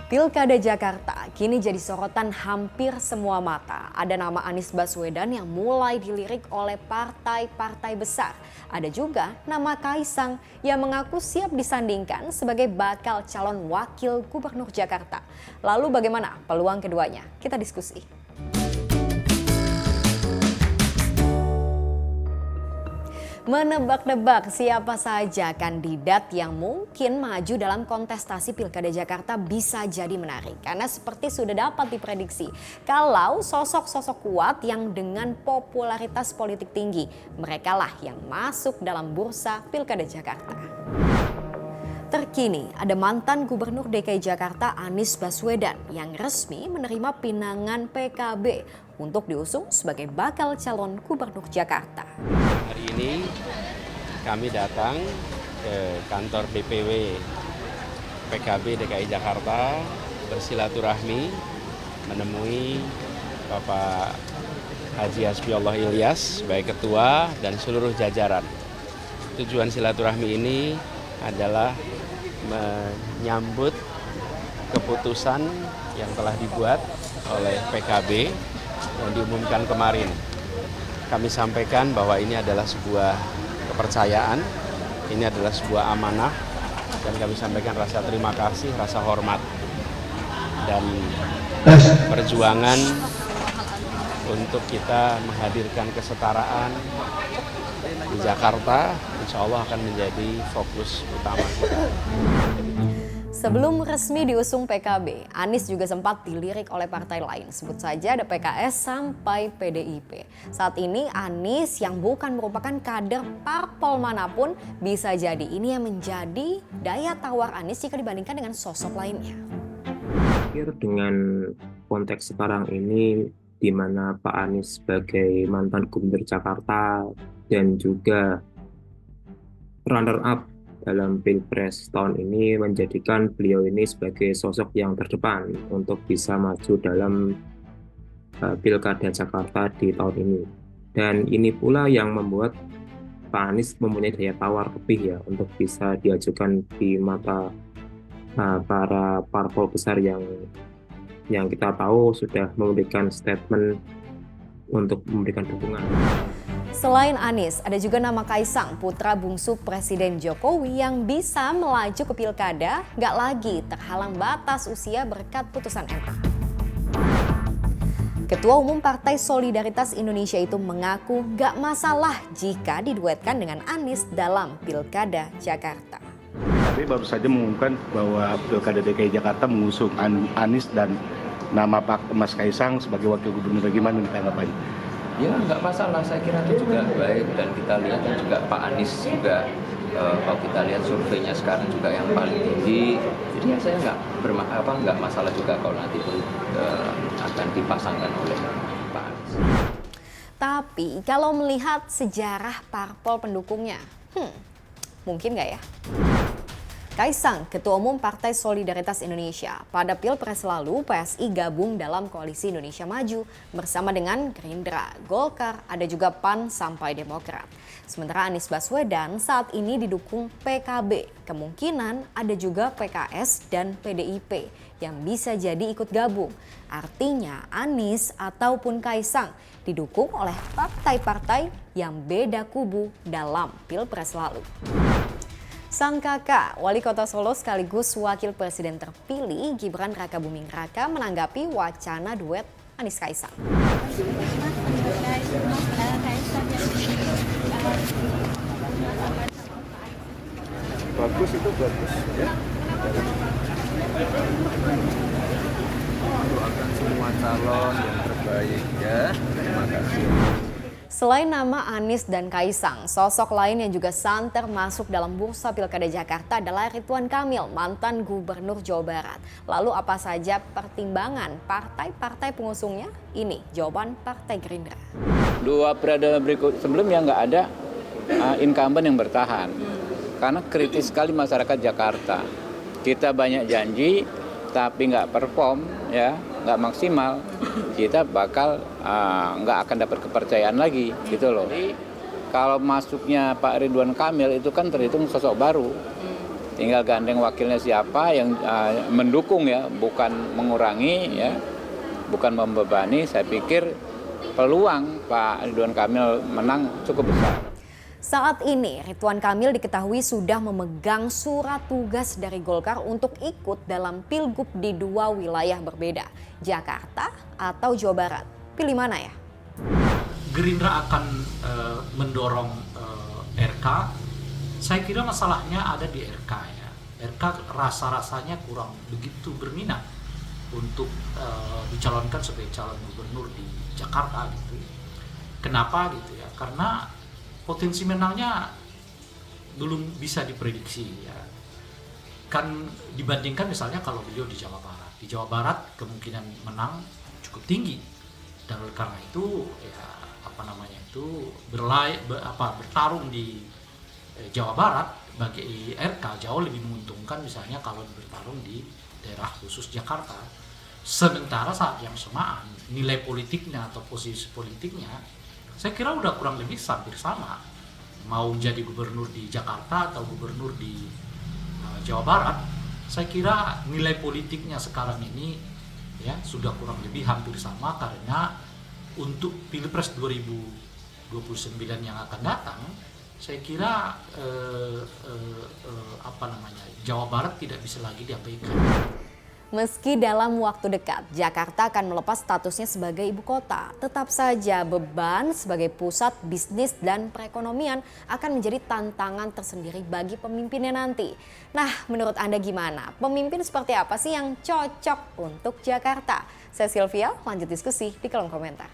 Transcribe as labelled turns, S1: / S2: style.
S1: Pilkada Jakarta kini jadi sorotan hampir semua mata. Ada nama Anies Baswedan yang mulai dilirik oleh partai-partai besar. Ada juga nama Kaisang yang mengaku siap disandingkan sebagai bakal calon wakil gubernur Jakarta. Lalu bagaimana peluang keduanya? Kita diskusi. Menebak-nebak siapa saja kandidat yang mungkin maju dalam kontestasi Pilkada Jakarta bisa jadi menarik. Karena seperti sudah dapat diprediksi, kalau sosok-sosok kuat yang dengan popularitas politik tinggi, merekalah yang masuk dalam bursa Pilkada Jakarta. Terkini, ada mantan Gubernur DKI Jakarta Anies Baswedan yang resmi menerima pinangan PKB untuk diusung sebagai bakal calon Gubernur Jakarta.
S2: Hari ini kami datang ke kantor DPW PKB DKI Jakarta bersilaturahmi menemui Bapak Haji Hasbiullah Ilyas sebagai ketua dan seluruh jajaran. Tujuan silaturahmi ini adalah menyambut keputusan yang telah dibuat oleh PKB yang diumumkan kemarin. Kami sampaikan bahwa ini adalah sebuah kepercayaan, ini adalah sebuah amanah, dan kami sampaikan rasa terima kasih, rasa hormat, dan perjuangan untuk kita menghadirkan kesetaraan di Jakarta, insya Allah akan menjadi fokus utama kita.
S1: Sebelum resmi diusung PKB, Anies juga sempat dilirik oleh partai lain. Sebut saja ada PKS sampai PDIP. Saat ini Anies yang bukan merupakan kader parpol manapun bisa jadi ini yang menjadi daya tawar Anies jika dibandingkan dengan sosok lainnya.
S3: Dengan konteks sekarang ini di mana Pak Anies sebagai mantan Gubernur Jakarta dan juga runner up dalam Pilpres tahun ini menjadikan beliau ini sebagai sosok yang terdepan untuk bisa maju dalam Pilkada Jakarta di tahun ini. Dan ini pula yang membuat Pak Anies mempunyai daya tawar lebih ya untuk bisa diajukan di mata para parpol besar yang kita tahu sudah memberikan statement untuk memberikan dukungan.
S1: Selain Anies, ada juga nama Kaisang, putra bungsu Presiden Jokowi yang bisa melaju ke Pilkada, gak lagi terhalang batas usia berkat putusan MA. Ketua Umum Partai Solidaritas Indonesia itu mengaku gak masalah jika diduetkan dengan Anies dalam Pilkada Jakarta.
S4: Tapi baru saja mengumumkan bahwa Pilkada DKI Jakarta mengusung Anies dan nama Pak Mas Kaisang sebagai wakil gubernur. Gimana tanggapannya?
S5: Ya nggak masalah, saya kira itu juga baik, dan kita lihat juga Pak Anies juga kalau kita lihat surveinya sekarang juga yang paling tinggi, jadi ya saya nggak masalah juga kalau nanti pun akan dipasangkan oleh Pak Anies.
S1: Tapi kalau melihat sejarah parpol pendukungnya, mungkin nggak ya? Kaisang, Ketua Umum Partai Solidaritas Indonesia. Pada Pilpres lalu, PSI gabung dalam Koalisi Indonesia Maju bersama dengan Gerindra, Golkar, ada juga PAN sampai Demokrat. Sementara Anies Baswedan saat ini didukung PKB. Kemungkinan ada juga PKS dan PDIP yang bisa jadi ikut gabung. Artinya Anies ataupun Kaisang didukung oleh partai-partai yang beda kubu dalam Pilpres lalu. Sang kakak, Wali Kota Solo sekaligus Wakil Presiden terpilih Gibran Rakabuming Raka menanggapi wacana duet Anies Kaisang.
S4: Bagus itu bagus ya.
S6: Doakan semua calon yang terbaik ya. Terima kasih.
S1: Selain nama Anies dan Kaisang, sosok lain yang juga santer masuk dalam bursa Pilkada Jakarta adalah Ridwan Kamil, mantan Gubernur Jawa Barat. Lalu apa saja pertimbangan partai-partai pengusungnya? Ini jawaban Partai Gerindra.
S7: Dua periode berikut sebelumnya nggak ada incumbent yang bertahan. Karena kritis sekali masyarakat Jakarta. Kita banyak janji tapi nggak perform, ya nggak maksimal, kita bakal nggak akan dapat kepercayaan lagi gitu loh. Jadi kalau masuknya Pak Ridwan Kamil itu kan terhitung sosok baru, tinggal gandeng wakilnya siapa yang mendukung ya, bukan mengurangi ya, bukan membebani. Saya pikir peluang Pak Ridwan Kamil menang cukup besar.
S1: Saat ini Ridwan Kamil diketahui sudah memegang surat tugas dari Golkar untuk ikut dalam pilgub di 2 wilayah berbeda, Jakarta atau Jawa Barat. Pilih mana ya?
S8: Gerindra akan mendorong RK. Saya kira masalahnya ada di RK ya. RK rasa-rasanya kurang begitu berminat untuk dicalonkan sebagai calon gubernur di Jakarta gitu. Kenapa gitu ya? Karena potensi menangnya belum bisa diprediksi ya. Kan dibandingkan misalnya kalau beliau di Jawa Barat. Di Jawa Barat kemungkinan menang cukup tinggi. Dan oleh karena itu ya bertarung di Jawa Barat bagi RK jauh lebih menguntungkan misalnya kalau bertarung di daerah khusus Jakarta. Sementara saat yang samaan nilai politiknya atau posisi politiknya saya kira udah kurang lebih hampir sama. Mau jadi gubernur di Jakarta atau gubernur di Jawa Barat, saya kira nilai politiknya sekarang ini ya sudah kurang lebih hampir sama, karena untuk Pilpres 2029 yang akan datang, saya kira Jawa Barat tidak bisa lagi diabaikan.
S1: Meski dalam waktu dekat Jakarta akan melepas statusnya sebagai ibu kota, tetap saja beban sebagai pusat bisnis dan perekonomian akan menjadi tantangan tersendiri bagi pemimpinnya nanti. Nah, menurut Anda gimana? Pemimpin seperti apa sih yang cocok untuk Jakarta? Saya Sylvia, lanjut diskusi di kolom komentar.